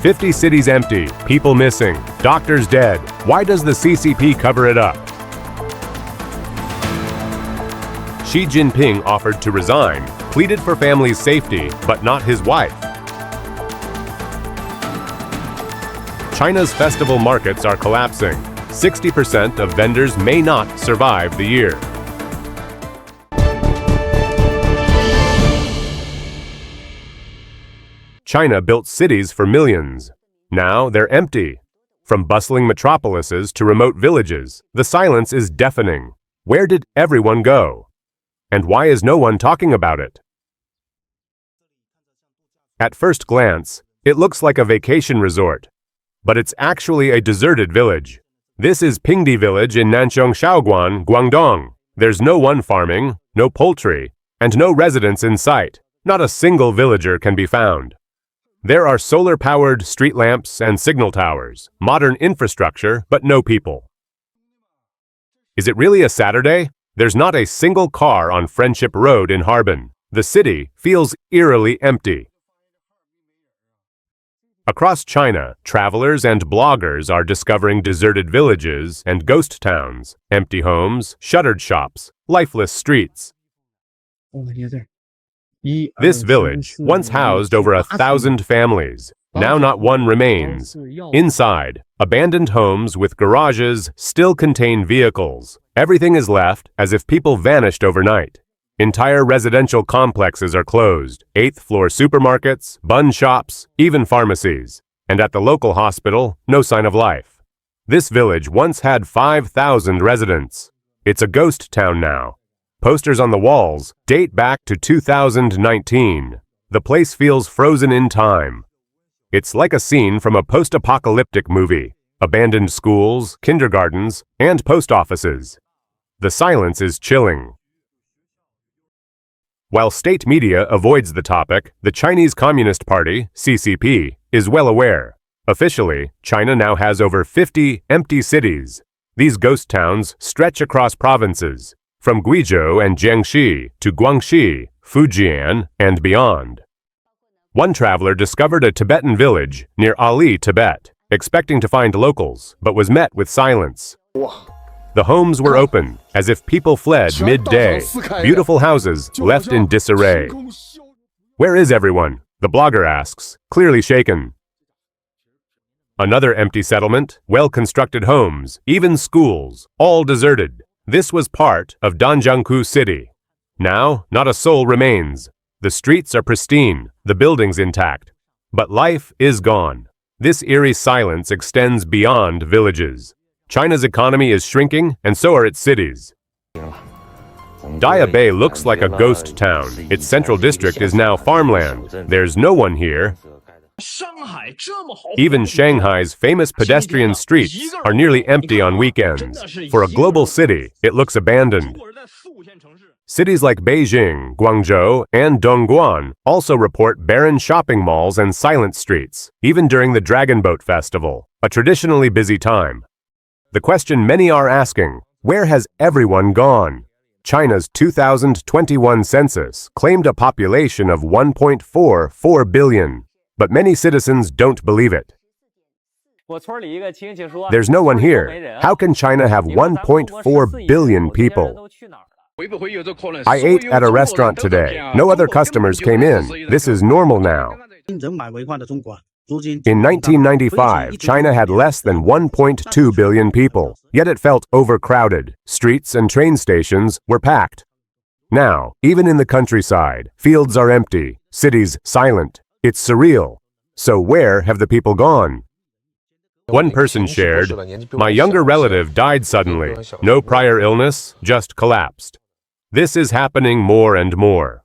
50 cities empty, people missing, doctors dead. Why does the CCP cover it up? Xi Jinping offered to resign, pleaded for family's safety, but not his wife. China's festival markets are collapsing. 60% of vendors may not survive the year. China built cities for millions. Now they're empty. From bustling metropolises to remote villages, the silence is deafening. Where did everyone go? And why is no one talking about it? At first glance, it looks like a vacation resort, but it's actually a deserted village. This is Pingdi village in Nanchong Shaoguan, Guangdong. There's no one farming, no poultry, and no residents in sight. Not a single villager can be found. There are solar-powered street lamps and signal towers, modern infrastructure, but no people. Is it really a Saturday? There's not a single car on Friendship Road in Harbin. The city feels eerily empty. Across China, travelers and bloggers are discovering deserted villages and ghost towns, empty homes, shuttered shops, lifeless streets. This village once housed over 1,000 families. Now not one remains. Inside, abandoned homes with garages still contain vehicles. Everything is left as if people vanished overnight. Entire residential complexes are closed. 8th-floor supermarkets, bun shops, even pharmacies. And at the local hospital, no sign of life. This village once had 5,000 residents. It's a ghost town now. Posters on the walls date back to 2019. The place feels frozen in time. It's like a scene from a post-apocalyptic movie. Abandoned schools, kindergartens, and post offices. The silence is chilling. While state media avoids the topic, the Chinese Communist Party, CCP, is well aware. Officially, China now has over 50 empty cities. These ghost towns stretch across provinces, from Guizhou and Jiangxi to Guangxi, Fujian, and beyond. One traveler discovered a Tibetan village near Eerily, Tibet, expecting to find locals, but was met with silence. The homes were open, as if people fled midday. Beautiful houses left in disarray. Where is everyone? The blogger asks, clearly shaken. Another empty settlement, well-constructed homes, even schools, all deserted. This was part of Danjiangkou City. Now, not a soul remains. The streets are pristine, the buildings intact. But life is gone. This eerie silence extends beyond villages. China's economy is shrinking, and so are its cities. Daya Bay looks like a ghost town. Its central district is now farmland. There's no one here. Even Shanghai's famous pedestrian streets are nearly empty on weekends. For a global city, it looks abandoned. Cities like Beijing, Guangzhou, and Dongguan also report barren shopping malls and silent streets, even during the Dragon Boat Festival, a traditionally busy time. The question many are asking, where has everyone gone? China's 2021 census claimed a population of 1.44 billion. But many citizens don't believe it. There's no one here. How can China have 1.4 billion people? I ate at a restaurant today. No other customers came in. This is normal now. In 1995, China had less than 1.2 billion people, yet it felt overcrowded. Streets and train stations were packed. Now, even in the countryside, fields are empty, cities silent. It's surreal. So where have the people gone? One person shared, "My younger relative died suddenly. No prior illness, just collapsed." This is happening more and more.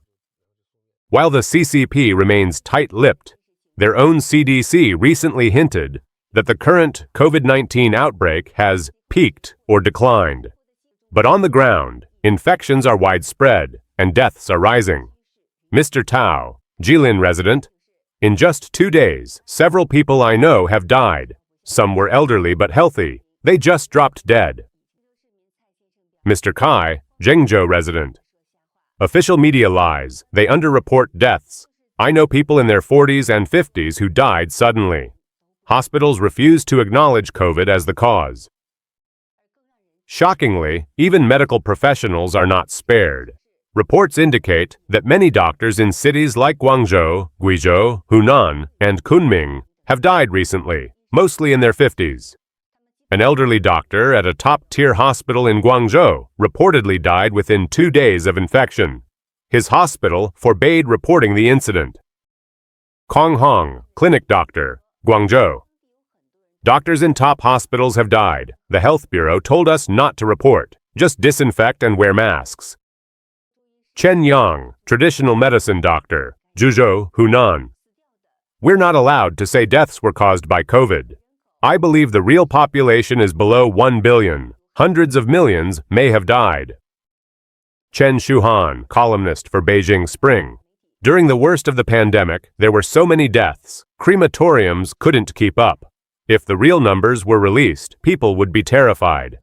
While the CCP remains tight-lipped, their own CDC recently hinted that the current COVID-19 outbreak has peaked or declined. But on the ground, infections are widespread and deaths are rising. Mr. Tao, Jilin resident, in just 2 days, several people I know have died. Some were elderly but healthy. They just dropped dead. Mr. Kai, Zhengzhou resident. Official media lies. They underreport deaths. I know people in their 40s and 50s who died suddenly. hospitals refuse to acknowledge COVID as the cause. Shockingly, even medical professionals are not spared. Reports indicate that many doctors in cities like Guangzhou, Guizhou, Hunan, and Kunming have died recently, mostly in their 50s. An elderly doctor at a top-tier hospital in Guangzhou reportedly died within 2 days of infection. His hospital forbade reporting the incident. Kong Hong, clinic doctor, Guangzhou. Doctors in top hospitals have died. The Health Bureau told us not to report, just disinfect and wear masks. Chen Yang, traditional medicine doctor, Zhuzhou, Hunan. We're not allowed to say deaths were caused by COVID. I believe the real population is below 1 billion. Hundreds of millions may have died. Chen Shuhan, columnist for Beijing Spring. During the worst of the pandemic, there were so many deaths, crematoriums couldn't keep up. If the real numbers were released, people would be terrified.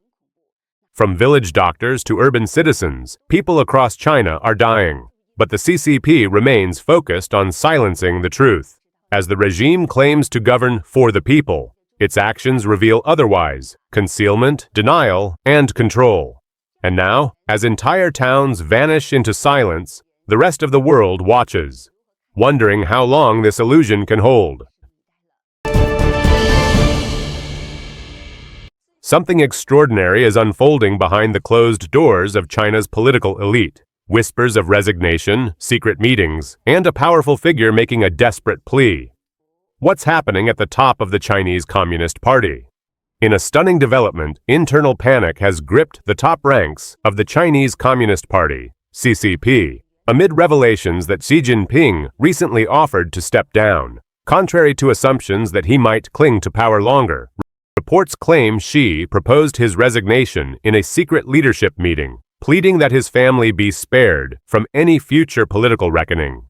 From village doctors to urban citizens, people across China are dying. But the CCP remains focused on silencing the truth. As the regime claims to govern for the people, its actions reveal otherwise: concealment, denial, and control. And now, as entire towns vanish into silence, the rest of the world watches, wondering how long this illusion can hold. Something extraordinary is unfolding behind the closed doors of China's political elite. Whispers of resignation, secret meetings, and a powerful figure making a desperate plea. What's happening at the top of the Chinese Communist Party? In a stunning development, internal panic has gripped the top ranks of the Chinese Communist Party, CCP, amid revelations that Xi Jinping recently offered to step down, contrary to assumptions that he might cling to power longer. Reports claim Xi proposed his resignation in a secret leadership meeting, pleading that his family be spared from any future political reckoning.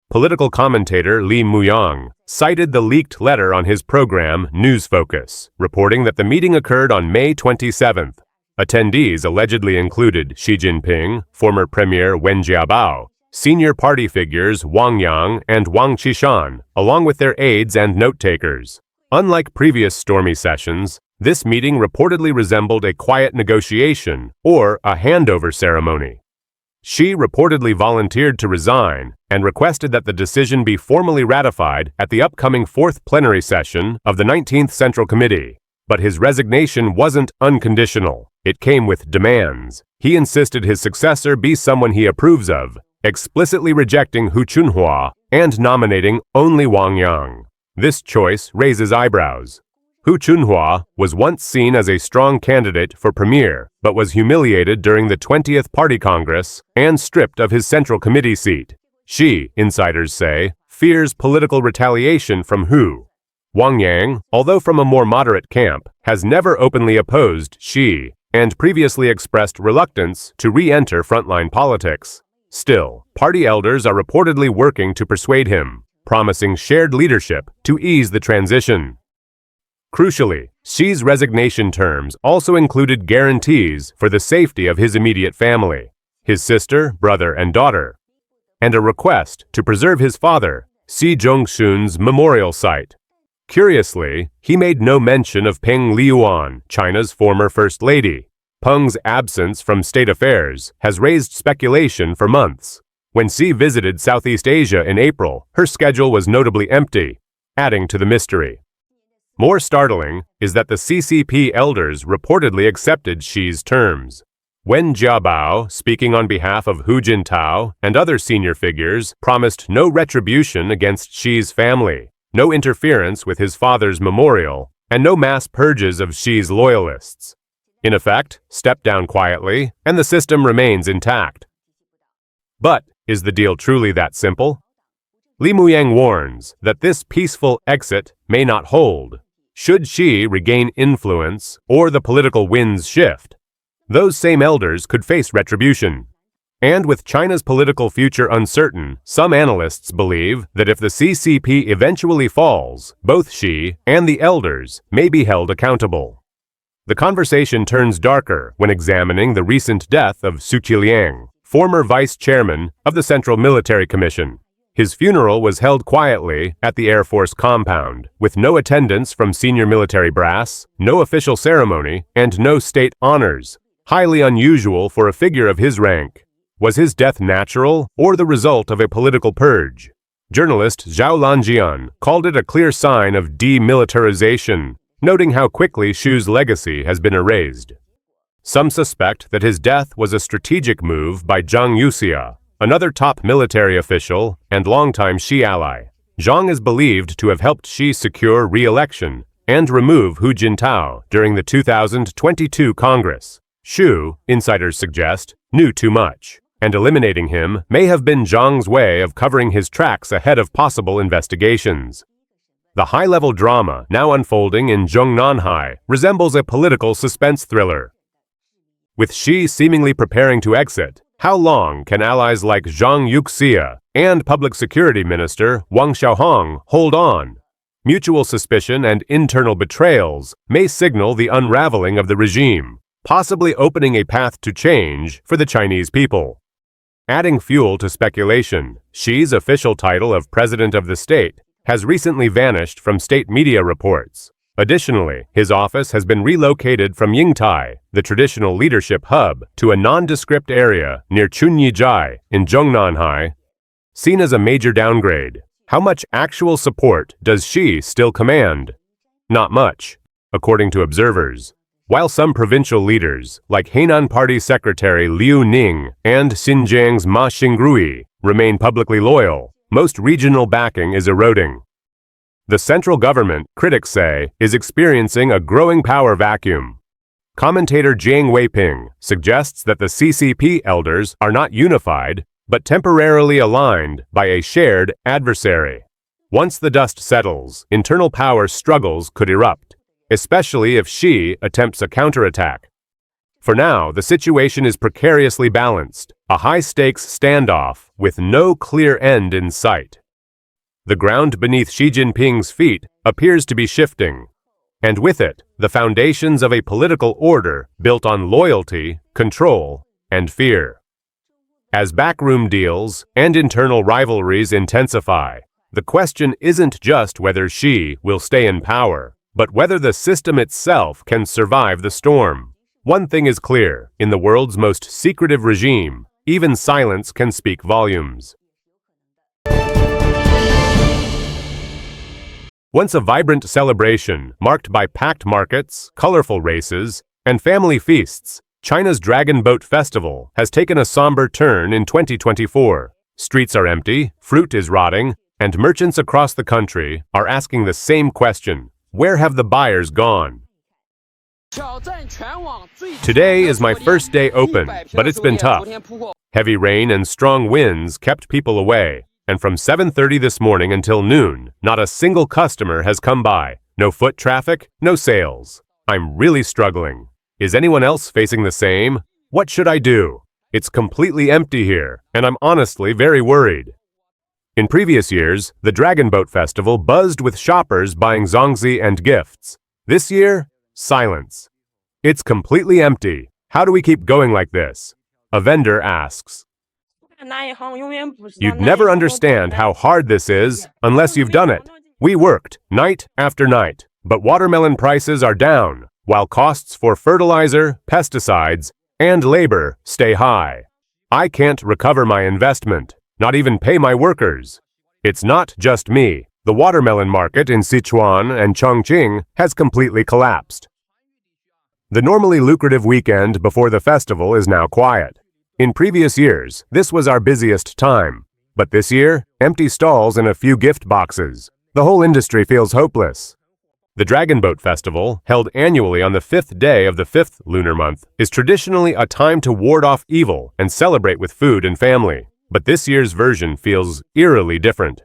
Political commentator Li Muyang cited the leaked letter on his program News Focus, reporting that the meeting occurred on May 27th. Attendees allegedly included Xi Jinping, former Premier Wen Jiabao, senior party figures Wang Yang and Wang Qishan, along with their aides and note-takers. Unlike previous stormy sessions, this meeting reportedly resembled a quiet negotiation or a handover ceremony. Xi reportedly volunteered to resign and requested that the decision be formally ratified at the upcoming 4th plenary session of the 19th Central Committee. But his resignation wasn't unconditional. It came with demands. He insisted his successor be someone he approves of, explicitly rejecting Hu Chunhua and nominating only Wang Yang. This choice raises eyebrows. Hu Chunhua was once seen as a strong candidate for premier, but was humiliated during the 20th Party Congress and stripped of his Central Committee seat. Xi, insiders say, fears political retaliation from Hu. Wang Yang, although from a more moderate camp, has never openly opposed Xi and previously expressed reluctance to re-enter frontline politics. Still, party elders are reportedly working to persuade him, promising shared leadership to ease the transition. Crucially, Xi's resignation terms also included guarantees for the safety of his immediate family, his sister, brother, and daughter, and a request to preserve his father, Xi Zhongxun's memorial site. Curiously, he made no mention of Peng Liyuan, China's former First Lady. Peng's absence from state affairs has raised speculation for months. When Xi visited Southeast Asia in April, her schedule was notably empty, adding to the mystery. More startling is that the CCP elders reportedly accepted Xi's terms. Wen Jiabao, speaking on behalf of Hu Jintao and other senior figures, promised no retribution against Xi's family, no interference with his father's memorial, and no mass purges of Xi's loyalists. In effect, step down quietly, and the system remains intact. But is the deal truly that simple? Li Muyang warns that this peaceful exit may not hold. Should Xi regain influence or the political winds shift, those same elders could face retribution. And with China's political future uncertain, some analysts believe that if the CCP eventually falls, both Xi and the elders may be held accountable. The conversation turns darker when examining the recent death of Su Qiliang, former vice chairman of the Central Military Commission. His funeral was held quietly at the Air Force compound, with no attendance from senior military brass, no official ceremony, and no state honors. Highly unusual for a figure of his rank. Was his death natural or the result of a political purge? Journalist Zhao Lanjian called it a clear sign of demilitarization, noting how quickly Xu's legacy has been erased. Some suspect that his death was a strategic move by Zhang Yuxia, another top military official and longtime Xi ally. Zhang is believed to have helped Xi secure re-election and remove Hu Jintao during the 2022 Congress. Xu, insiders suggest, knew too much, and eliminating him may have been Zhang's way of covering his tracks ahead of possible investigations. The high-level drama now unfolding in Zhongnanhai resembles a political suspense thriller. With Xi seemingly preparing to exit, how long can allies like Zhang Yuxia and Public Security Minister Wang Xiaohong hold on? Mutual suspicion and internal betrayals may signal the unraveling of the regime, possibly opening a path to change for the Chinese people. Adding fuel to speculation, Xi's official title of President of the State has recently vanished from state media reports. Additionally, his office has been relocated from Yingtai, the traditional leadership hub, to a nondescript area near Chunyijai in Zhongnanhai. Seen as a major downgrade, how much actual support does Xi still command? Not much, according to observers. While some provincial leaders, like Hainan Party Secretary Liu Ning and Xinjiang's Ma Xingrui, remain publicly loyal, most regional backing is eroding. The central government, critics say, is experiencing a growing power vacuum. Commentator Jiang Weiping suggests that the CCP elders are not unified, but temporarily aligned by a shared adversary. Once the dust settles, internal power struggles could erupt, especially if Xi attempts a counterattack. For now, the situation is precariously balanced, a high-stakes standoff with no clear end in sight. The ground beneath Xi Jinping's feet appears to be shifting, and with it, the foundations of a political order built on loyalty, control, and fear. As backroom deals and internal rivalries intensify, the question isn't just whether Xi will stay in power, but whether the system itself can survive the storm. One thing is clear, in the world's most secretive regime, even silence can speak volumes. Once a vibrant celebration marked by packed markets, colorful races, and family feasts, China's Dragon Boat Festival has taken a somber turn in 2024. Streets are empty, fruit is rotting, and merchants across the country are asking the same question: where have the buyers gone? Today is my first day open, but it's been tough. Heavy rain and strong winds kept people away, and from 7:30 this morning until noon, not a single customer has come by. No foot traffic, no sales. I'm really struggling. Is anyone else facing the same? What should I do? It's completely empty here, and I'm honestly very worried. In previous years, the Dragon Boat Festival buzzed with shoppers buying zongzi and gifts. This year, silence. It's completely empty. How do we keep going like this? A vendor asks. You'd never understand how hard this is unless you've done it. We worked night after night, but watermelon prices are down, while costs for fertilizer, pesticides, and labor stay high. I can't recover my investment, not even pay my workers. It's not just me. The watermelon market in Sichuan and Chongqing has completely collapsed. The normally lucrative weekend before the festival is now quiet. In previous years, this was our busiest time. But this year, empty stalls and a few gift boxes. The whole industry feels hopeless. The Dragon Boat Festival, held annually on the 5th day of the 5th lunar month, is traditionally a time to ward off evil and celebrate with food and family. But this year's version feels eerily different.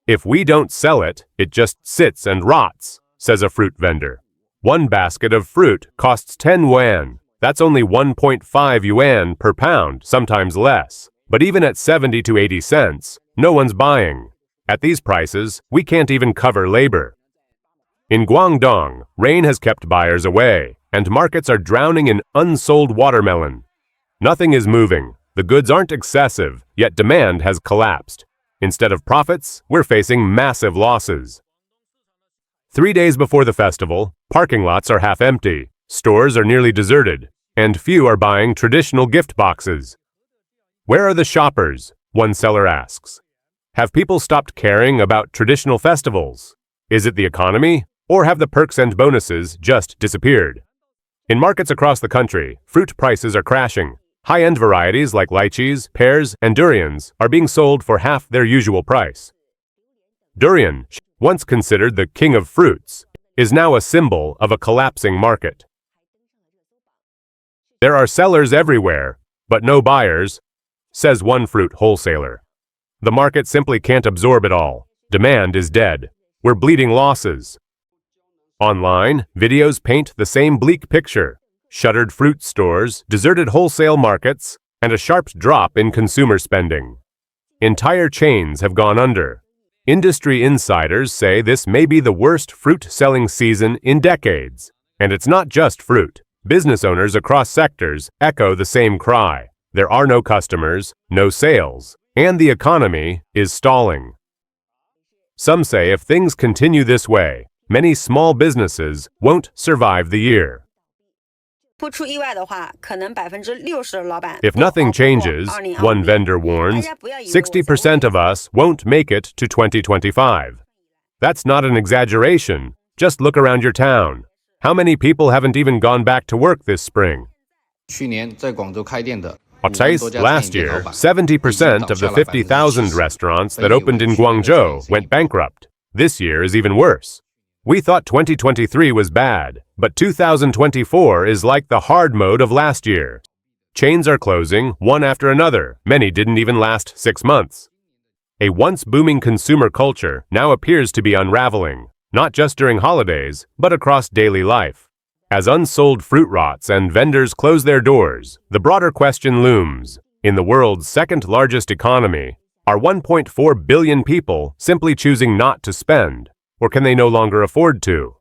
If we don't sell it, it just sits and rots, says a fruit vendor. One basket of fruit costs 10 yuan. That's only 1.5 yuan per pound, sometimes less. But even at 70 to 80 cents, no one's buying. At these prices, we can't even cover labor. In Guangdong, rain has kept buyers away, and markets are drowning in unsold watermelon. Nothing is moving. The goods aren't excessive, yet demand has collapsed. Instead of profits, we're facing massive losses. 3 days before the festival, parking lots are half empty, stores are nearly deserted, and few are buying traditional gift boxes. Where are the shoppers? One seller asks. Have people stopped caring about traditional festivals? Is it the economy, or have the perks and bonuses just disappeared? In markets across the country, fruit prices are crashing. High-end varieties like lychees, pears, and durians are being sold for half their usual price. Durian, once considered the king of fruits, is now a symbol of a collapsing market. There are sellers everywhere, but no buyers, says one fruit wholesaler. The market simply can't absorb it all. Demand is dead. We're bleeding losses. Online, videos paint the same bleak picture. Shuttered fruit stores, deserted wholesale markets, and a sharp drop in consumer spending. Entire chains have gone under. Industry insiders say this may be the worst fruit-selling season in decades. And it's not just fruit. Business owners across sectors echo the same cry. There are no customers, no sales, and the economy is stalling. Some say if things continue this way, many small businesses won't survive the year. If nothing changes, one vendor warns, 60% of us won't make it to 2025. That's not an exaggeration. Just look around your town. How many people haven't even gone back to work this spring? Last year, 70% of the 50,000 restaurants that opened in Guangzhou went bankrupt. This year is even worse. We thought 2023 was bad, but 2024 is like the hard mode of last year. Chains are closing, one after another. Many didn't even last 6 months. A once booming consumer culture now appears to be unraveling, not just during holidays, but across daily life. As unsold fruit rots and vendors close their doors, the broader question looms. In the world's second largest economy, are 1.4 billion people simply choosing not to spend? Or can they no longer afford to?